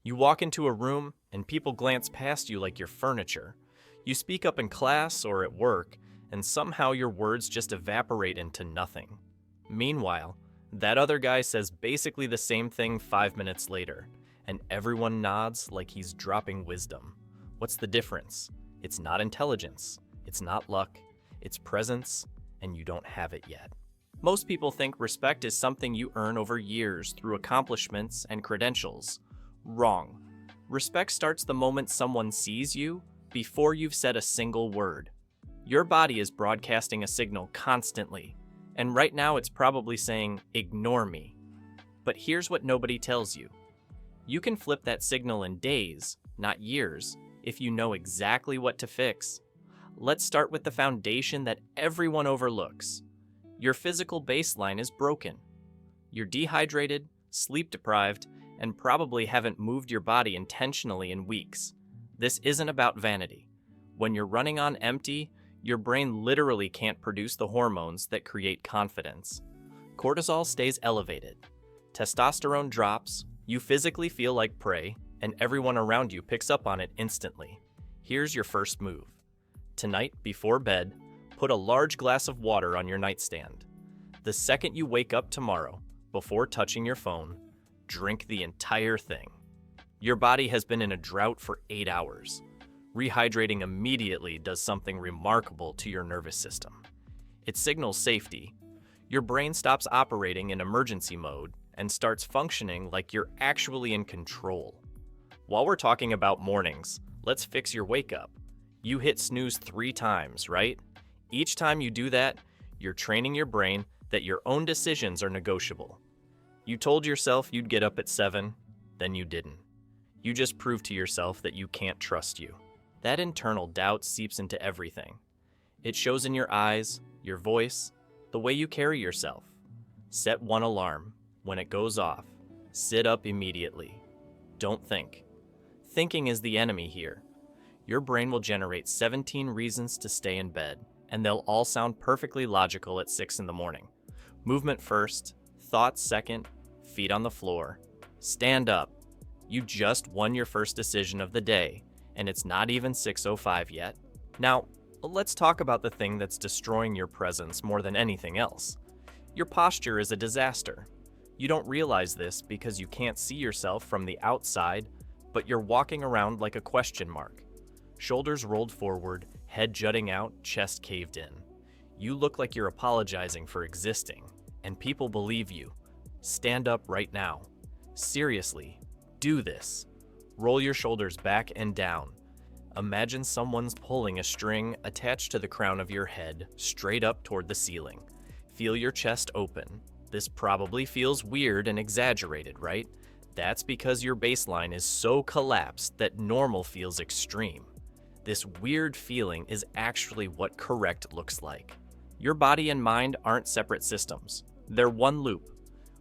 You walk into a room and people glance past you like you're furniture. You speak up in class or at work, and somehow your words just evaporate into nothing. Meanwhile, that other guy says basically the same thing 5 minutes later, and everyone nods like he's dropping wisdom. What's the difference? It's not intelligence, it's not luck, it's presence, and you don't have it yet. Most people think respect is something you earn over years through accomplishments and credentials. Wrong. Respect starts the moment someone sees you, before you've said a single word. Your body is broadcasting a signal constantly, and right now it's probably saying, "Ignore me." But here's what nobody tells you. You can flip that signal in days, not years, if you know exactly what to fix. Let's start with the foundation that everyone overlooks. Your physical baseline is broken. You're dehydrated, sleep deprived, and probably haven't moved your body intentionally in weeks. This isn't about vanity. When you're running on empty, your brain literally can't produce the hormones that create confidence. Cortisol stays elevated. Testosterone drops, you physically feel like prey, and everyone around you picks up on it instantly. Here's your first move. Tonight, before bed, put a large glass of water on your nightstand. The second you wake up tomorrow, before touching your phone, drink the entire thing. Your body has been in a drought for 8 hours. Rehydrating immediately does something remarkable to your nervous system. It signals safety. Your brain stops operating in emergency mode and starts functioning like you're actually in control. While we're talking about mornings, let's fix your wake up. You hit snooze 3 times, right? Each time you do that, you're training your brain that your own decisions are negotiable. You told yourself you'd get up at 7, then you didn't. You just proved to yourself that you can't trust you. That internal doubt seeps into everything. It shows in your eyes, your voice, the way you carry yourself. Set one alarm. When it goes off, sit up immediately. Don't think. Thinking is the enemy here. Your brain will generate 17 reasons to stay in bed, and they'll all sound perfectly logical at 6 in the morning. Movement first, thoughts second, feet on the floor. Stand up. You just won your first decision of the day, and it's not even 6:05 yet. Now, let's talk about the thing that's destroying your presence more than anything else. Your posture is a disaster. You don't realize this because you can't see yourself from the outside, but you're walking around like a question mark. Shoulders rolled forward, head jutting out, chest caved in. You look like you're apologizing for existing, and people believe you. Stand up right now. Seriously, do this. Roll your shoulders back and down. Imagine someone's pulling a string attached to the crown of your head, straight up toward the ceiling. Feel your chest open. This probably feels weird and exaggerated, right? That's because your baseline is so collapsed that normal feels extreme. This weird feeling is actually what correct looks like. Your body and mind aren't separate systems. They're one loop.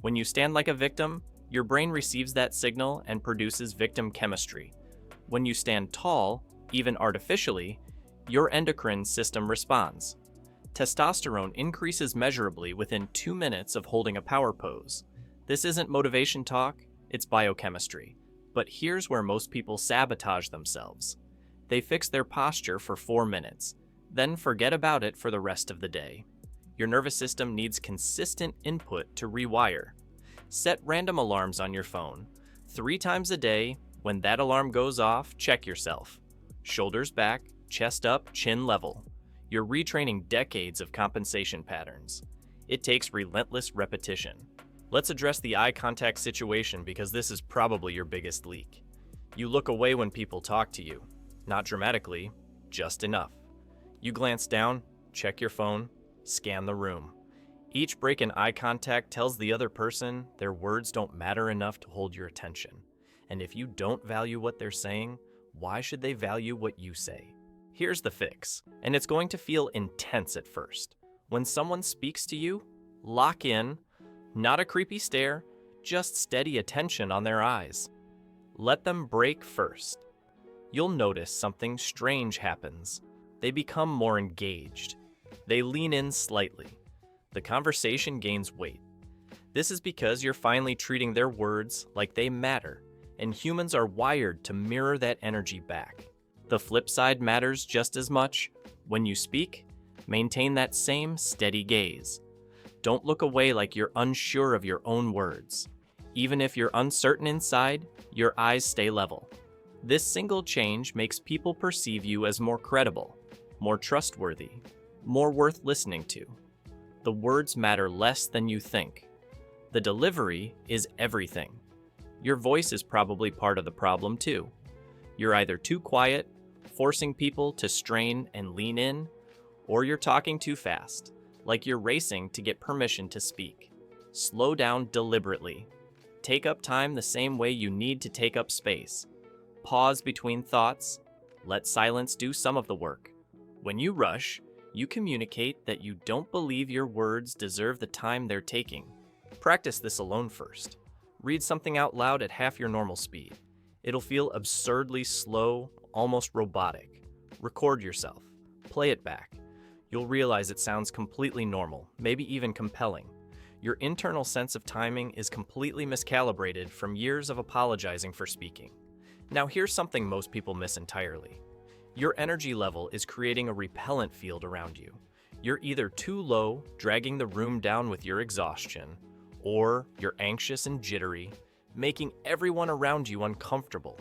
When you stand like a victim, your brain receives that signal and produces victim chemistry. When you stand tall, even artificially, your endocrine system responds. Testosterone increases measurably within 2 minutes of holding a power pose. This isn't motivation talk, it's biochemistry. But here's where most people sabotage themselves. They fix their posture for 4 minutes, then forget about it for the rest of the day. Your nervous system needs consistent input to rewire. Set random alarms on your phone. 3 times a day, when that alarm goes off, check yourself. Shoulders back, chest up, chin level. You're retraining decades of compensation patterns. It takes relentless repetition. Let's address the eye contact situation because this is probably your biggest leak. You look away when people talk to you. Not dramatically, just enough. You glance down, check your phone, scan the room. Each break in eye contact tells the other person their words don't matter enough to hold your attention. And if you don't value what they're saying, why should they value what you say? Here's the fix, and it's going to feel intense at first. When someone speaks to you, lock in, not a creepy stare, just steady attention on their eyes. Let them break first. You'll notice something strange happens. They become more engaged. They lean in slightly. The conversation gains weight. This is because you're finally treating their words like they matter, and humans are wired to mirror that energy back. The flip side matters just as much. When you speak, maintain that same steady gaze. Don't look away like you're unsure of your own words. Even if you're uncertain inside, your eyes stay level. This single change makes people perceive you as more credible, more trustworthy, more worth listening to. The words matter less than you think. The delivery is everything. Your voice is probably part of the problem too. You're either too quiet, forcing people to strain and lean in, or you're talking too fast, like you're racing to get permission to speak. Slow down deliberately. Take up time the same way you need to take up space. Pause between thoughts. Let silence do some of the work. When you rush, you communicate that you don't believe your words deserve the time they're taking. Practice this alone first. Read something out loud at half your normal speed. It'll feel absurdly slow, almost robotic. Record yourself. Play it back. You'll realize it sounds completely normal, maybe even compelling. Your internal sense of timing is completely miscalibrated from years of apologizing for speaking. Now here's something most people miss entirely. Your energy level is creating a repellent field around you. You're either too low, dragging the room down with your exhaustion, or you're anxious and jittery, making everyone around you uncomfortable.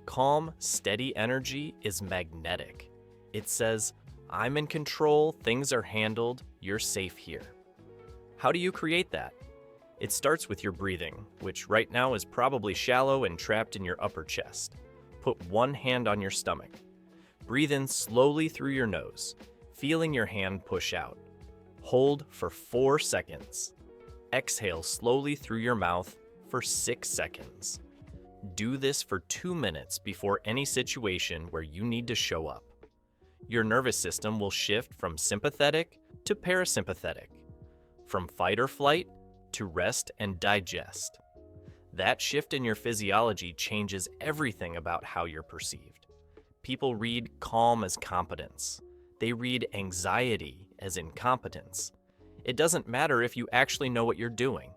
Calm, steady energy is magnetic. It says, I'm in control, things are handled, you're safe here. How do you create that? It starts with your breathing, which right now is probably shallow and trapped in your upper chest. Put one hand on your stomach. Breathe in slowly through your nose, feeling your hand push out. Hold for 4 seconds. Exhale slowly through your mouth for 6 seconds. Do this for 2 minutes before any situation where you need to show up. Your nervous system will shift from sympathetic to parasympathetic, from fight or flight to rest and digest. That shift in your physiology changes everything about how you're perceived. People read calm as competence. They read anxiety as incompetence. It doesn't matter if you actually know what you're doing.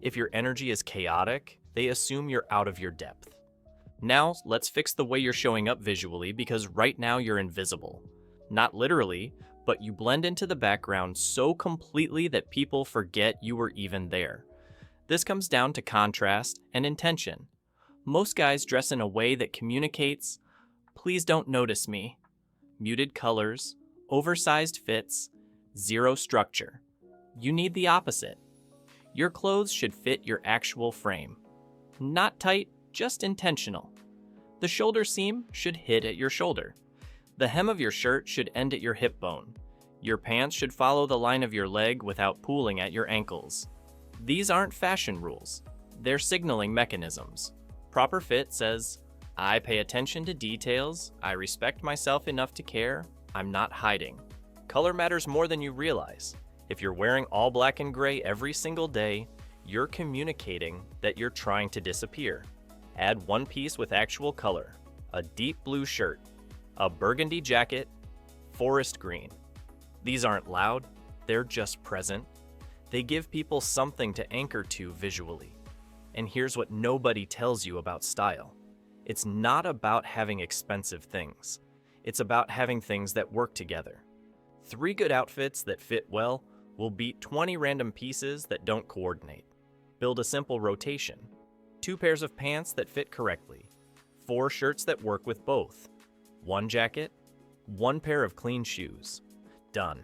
If your energy is chaotic, they assume you're out of your depth. Now, let's fix the way you're showing up visually, because right now you're invisible. Not literally, but you blend into the background so completely that people forget you were even there. This comes down to contrast and intention. Most guys dress in a way that communicates, please don't notice me. Muted colors, oversized fits, zero structure. You need the opposite. Your clothes should fit your actual frame. Not tight, just intentional. The shoulder seam should hit at your shoulder. The hem of your shirt should end at your hip bone. Your pants should follow the line of your leg without pooling at your ankles. These aren't fashion rules. They're signaling mechanisms. Proper fit says, I pay attention to details, I respect myself enough to care, I'm not hiding. Color matters more than you realize. If you're wearing all black and gray every single day, you're communicating that you're trying to disappear. Add one piece with actual color, a deep blue shirt, a burgundy jacket, forest green. These aren't loud, they're just present. They give people something to anchor to visually. And here's what nobody tells you about style. It's not about having expensive things. It's about having things that work together. 3 good outfits that fit well will beat 20 random pieces that don't coordinate. Build a simple rotation. 2 pairs of pants that fit correctly. 4 shirts that work with both. 1 jacket. 1 pair of clean shoes. Done.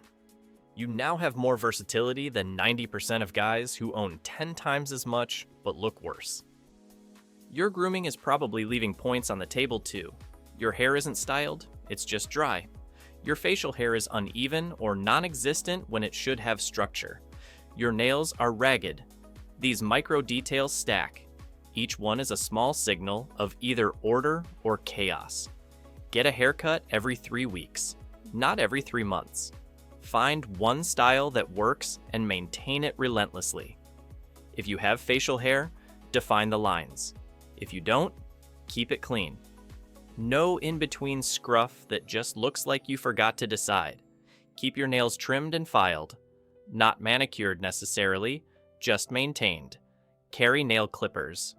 You now have more versatility than 90% of guys who own 10 times as much but look worse. Your grooming is probably leaving points on the table too. Your hair isn't styled, it's just dry. Your facial hair is uneven or non-existent when it should have structure. Your nails are ragged. These micro details stack. Each one is a small signal of either order or chaos. Get a haircut every 3 weeks, not every 3 months. Find one style that works and maintain it relentlessly. If you have facial hair, define the lines. If you don't, keep it clean. No in-between scruff that just looks like you forgot to decide. Keep your nails trimmed and filed. Not manicured necessarily, just maintained. Carry nail clippers.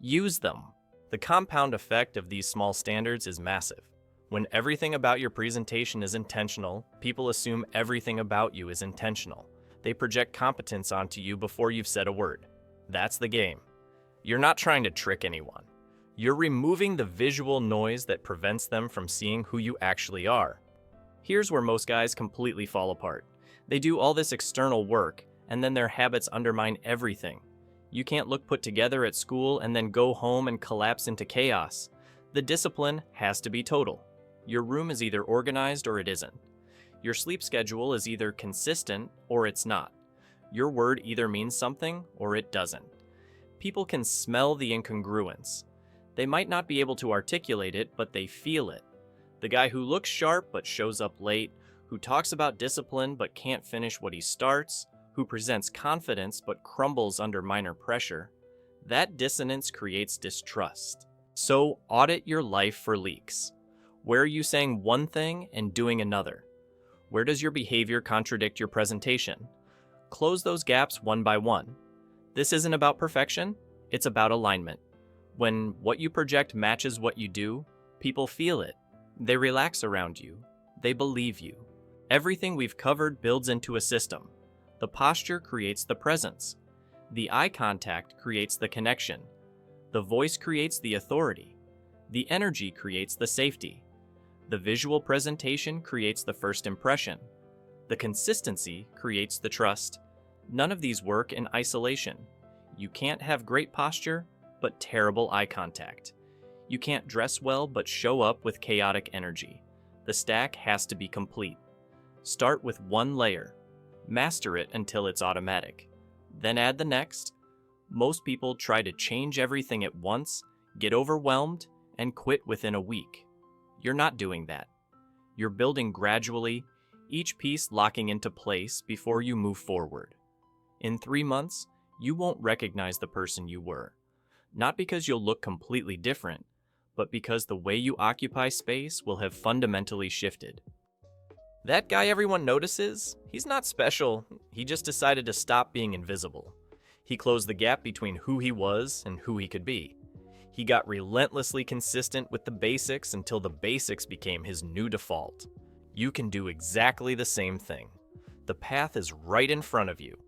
Use them. The compound effect of these small standards is massive. When everything about your presentation is intentional, people assume everything about you is intentional. They project competence onto you before you've said a word. That's the game. You're not trying to trick anyone. You're removing the visual noise that prevents them from seeing who you actually are. Here's where most guys completely fall apart. They do all this external work, and then their habits undermine everything. You can't look put together at school and then go home and collapse into chaos. The discipline has to be total. Your room is either organized or it isn't. Your sleep schedule is either consistent or it's not. Your word either means something or it doesn't. People can smell the incongruence. They might not be able to articulate it, but they feel it. The guy who looks sharp but shows up late, who talks about discipline but can't finish what he starts, who presents confidence but crumbles under minor pressure, that dissonance creates distrust. So audit your life for leaks. Where are you saying one thing and doing another? Where does your behavior contradict your presentation? Close those gaps one by one. This isn't about perfection, it's about alignment. When what you project matches what you do, people feel it. They relax around you. They believe you. Everything we've covered builds into a system. The posture creates the presence. The eye contact creates the connection. The voice creates the authority. The energy creates the safety. The visual presentation creates the first impression. The consistency creates the trust. None of these work in isolation. You can't have great posture, but terrible eye contact. You can't dress well, but show up with chaotic energy. The stack has to be complete. Start with one layer. Master it until it's automatic. Then add the next. Most people try to change everything at once, get overwhelmed, and quit within a week. You're not doing that. You're building gradually, each piece locking into place before you move forward. In 3 months, you won't recognize the person you were. Not because you'll look completely different, but because the way you occupy space will have fundamentally shifted. That guy everyone notices, he's not special, he just decided to stop being invisible. He closed the gap between who he was and who he could be. He got relentlessly consistent with the basics until the basics became his new default. You can do exactly the same thing. The path is right in front of you.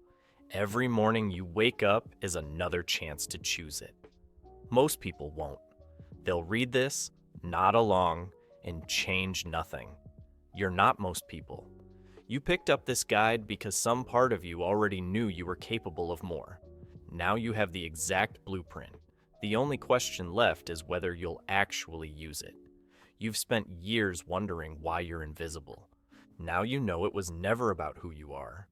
Every morning you wake up is another chance to choose it. Most people won't. They'll read this, nod along, and change nothing. You're not most people. You picked up this guide because some part of you already knew you were capable of more. Now you have the exact blueprint. The only question left is whether you'll actually use it. You've spent years wondering why you're invisible. Now you know it was never about who you are.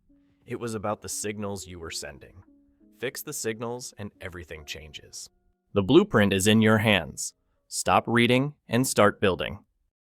It was about the signals you were sending. Fix the signals and everything changes. The blueprint is in your hands. Stop reading and start building.